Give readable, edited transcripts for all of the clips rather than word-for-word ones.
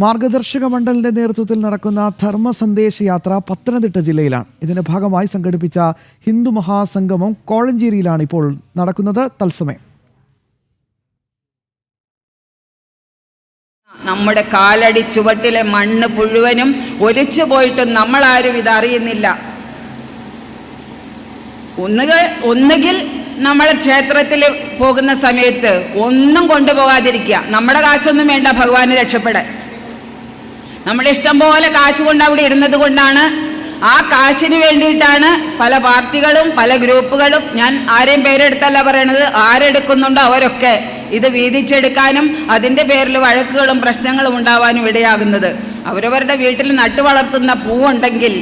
മാർഗദർശക മണ്ഡലിന്റെ നേതൃത്വത്തിൽ നടക്കുന്ന ധർമ്മ സന്ദേശ യാത്ര പത്തനംതിട്ട ജില്ലയിലാണ്. ഇതിന്റെ ഭാഗമായി സംഘടിപ്പിച്ച ഹിന്ദു മഹാസംഗമം കോഴഞ്ചേരിയിലാണ് ഇപ്പോൾ നടക്കുന്നത്. തത്സമയം നമ്മുടെ കാലടി ചുവട്ടിലെ മണ്ണ് മുഴുവനും ഒലിച്ചു പോയിട്ടും നമ്മളാരും ഇതറിയുന്നില്ല. ഒന്നുകിൽ നമ്മൾ ക്ഷേത്രത്തിൽ പോകുന്ന സമയത്ത് ഒന്നും കൊണ്ടുപോകാതിരിക്കുക. നമ്മുടെ കാശൊന്നും വേണ്ട ഭഗവാനെ രക്ഷപ്പെടാൻ. നമ്മുടെ ഇഷ്ടം പോലെ കാശ് കൊണ്ട് അവിടെ ഇരുന്നത് കൊണ്ടാണ്, ആ കാശിന് വേണ്ടിയിട്ടാണ് പല പാർട്ടികളും പല ഗ്രൂപ്പുകളും, ഞാൻ ആരെയും പേരെടുത്തല്ല പറയണത്, ആരെടുക്കുന്നുണ്ടോ അവരൊക്കെ ഇത് വീതിച്ചെടുക്കാനും അതിൻ്റെ പേരിൽ വഴക്കുകളും പ്രശ്നങ്ങളും ഉണ്ടാവാനും ഇടയാകുന്നത്. അവരവരുടെ വീട്ടിൽ നട്ടു വളർത്തുന്ന പൂവുണ്ടെങ്കിൽ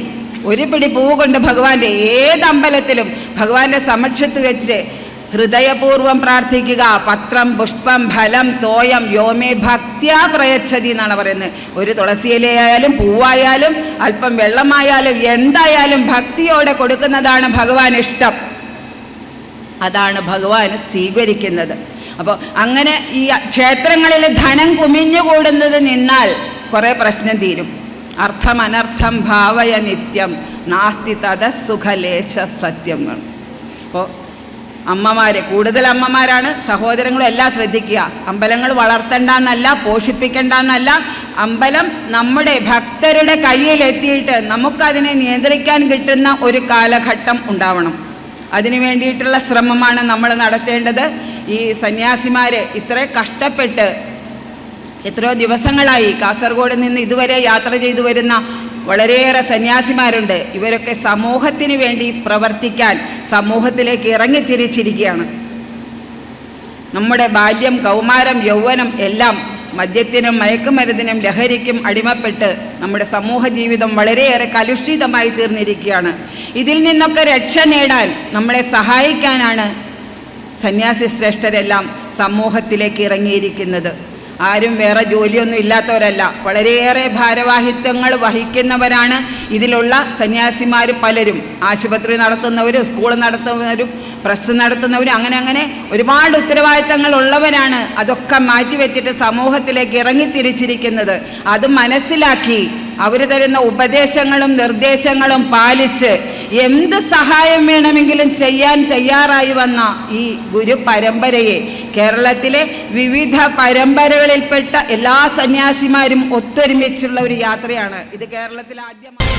ഒരു പിടി പൂവ് കൊണ്ട് ഭഗവാന്റെ ഏത് അമ്പലത്തിലും ഭഗവാന്റെ സമക്ഷത്ത് വെച്ച് ഹൃദയപൂർവ്വം പ്രാർത്ഥിക്കുക. പത്രം പുഷ്പം ഫലം തോയം യോമേ ഭക്ത്യാ പ്രയച്ഛതി എന്നാണ് പറയുന്നത്. ഒരു തുളസിയിലയായാലും പൂവായാലും അല്പം വെള്ളമായാലും എന്തായാലും ഭക്തിയോടെ കൊടുക്കുന്നതാണ് ഭഗവാൻ ഇഷ്ടം. അതാണ് ഭഗവാൻ സ്വീകരിക്കുന്നത്. അപ്പോൾ അങ്ങനെ ഈ ക്ഷേത്രങ്ങളിൽ ധനം കുമിഞ്ഞുകൂടുന്നത് നിന്നാൽ കുറേ പ്രശ്നം തീരും. അർത്ഥം അനർത്ഥം ഭാവയ നിത്യം നാസ്തി തത സുഖലേശ സത്യങ്ങൾ. അപ്പോൾ അമ്മമാർ, കൂടുതൽ അമ്മമാരാണ്, സഹോദരങ്ങളും എല്ലാം ശ്രദ്ധിക്കുക. അമ്പലങ്ങൾ വളർത്തണ്ടെന്നല്ല, പോഷിപ്പിക്കേണ്ടെന്നല്ല. അമ്പലം നമ്മുടെ ഭക്തരുടെ കയ്യിലെത്തിയിട്ട് നമുക്കതിനെ നിയന്ത്രിക്കാൻ കിട്ടുന്ന ഒരു കാലഘട്ടം ഉണ്ടാവണം. അതിനു വേണ്ടിയിട്ടുള്ള ശ്രമമാണ് നമ്മൾ നടത്തേണ്ടത്. ഈ സന്യാസിമാർ ഇത്ര കഷ്ടപ്പെട്ട് എത്രയോ ദിവസങ്ങളായി കാസർഗോഡ് നിന്ന് ഇതുവരെ യാത്ര ചെയ്തു വരുന്ന വളരെയേറെ സന്യാസിമാരുണ്ട്. ഇവരൊക്കെ സമൂഹത്തിന് വേണ്ടി പ്രവർത്തിക്കാൻ സമൂഹത്തിലേക്ക് ഇറങ്ങിത്തിരിച്ചിരിക്കുകയാണ്. നമ്മുടെ ബാല്യം, കൗമാരം, യൗവനം എല്ലാം മദ്യത്തിനും മയക്കുമരുന്നിനും ലഹരിക്കും അടിമപ്പെട്ട് നമ്മുടെ സമൂഹ ജീവിതം വളരെയേറെ കലുഷിതമായി തീർന്നിരിക്കുകയാണ്. ഇതിൽ നിന്നൊക്കെ രക്ഷ നേടാൻ നമ്മളെ സഹായിക്കാനാണ് സന്യാസി ശ്രേഷ്ഠരെല്ലാം സമൂഹത്തിലേക്ക് ഇറങ്ങിയിരിക്കുന്നത്. ആരും വേറെ ജോലിയൊന്നും ഇല്ലാത്തവരല്ല, വളരെയേറെ ഭാരവാഹിത്വങ്ങൾ വഹിക്കുന്നവരാണ് ഇതിലുള്ള സന്യാസിമാർ പലരും. ആശുപത്രി നടത്തുന്നവരും സ്കൂൾ നടത്തുന്നവരും പ്രസ് നടത്തുന്നവരും അങ്ങനെ ഒരുപാട് ഉത്തരവാദിത്തങ്ങൾ ഉള്ളവരാണ്. അതൊക്കെ മാറ്റിവെച്ചിട്ട് സമൂഹത്തിലേക്ക് ഇറങ്ങിത്തിരിച്ചിരിക്കുന്നത്. അത് മനസ്സിലാക്കി അവർ തരുന്ന ഉപദേശങ്ങളും നിർദ്ദേശങ്ങളും പാലിച്ച് എന്ത് സഹായം വേണമെങ്കിലും ചെയ്യാൻ തയ്യാറായി വന്ന ഈ ഗുരു പരമ്പരയെ, കേരളത്തിലെ വിവിധ പരമ്പരകളിൽപ്പെട്ട എല്ലാ സന്യാസിമാരും ഒത്തൊരുമിച്ചുള്ള ഒരു യാത്രയാണ് ഇത്. കേരളത്തിൽ ആദ്യമായി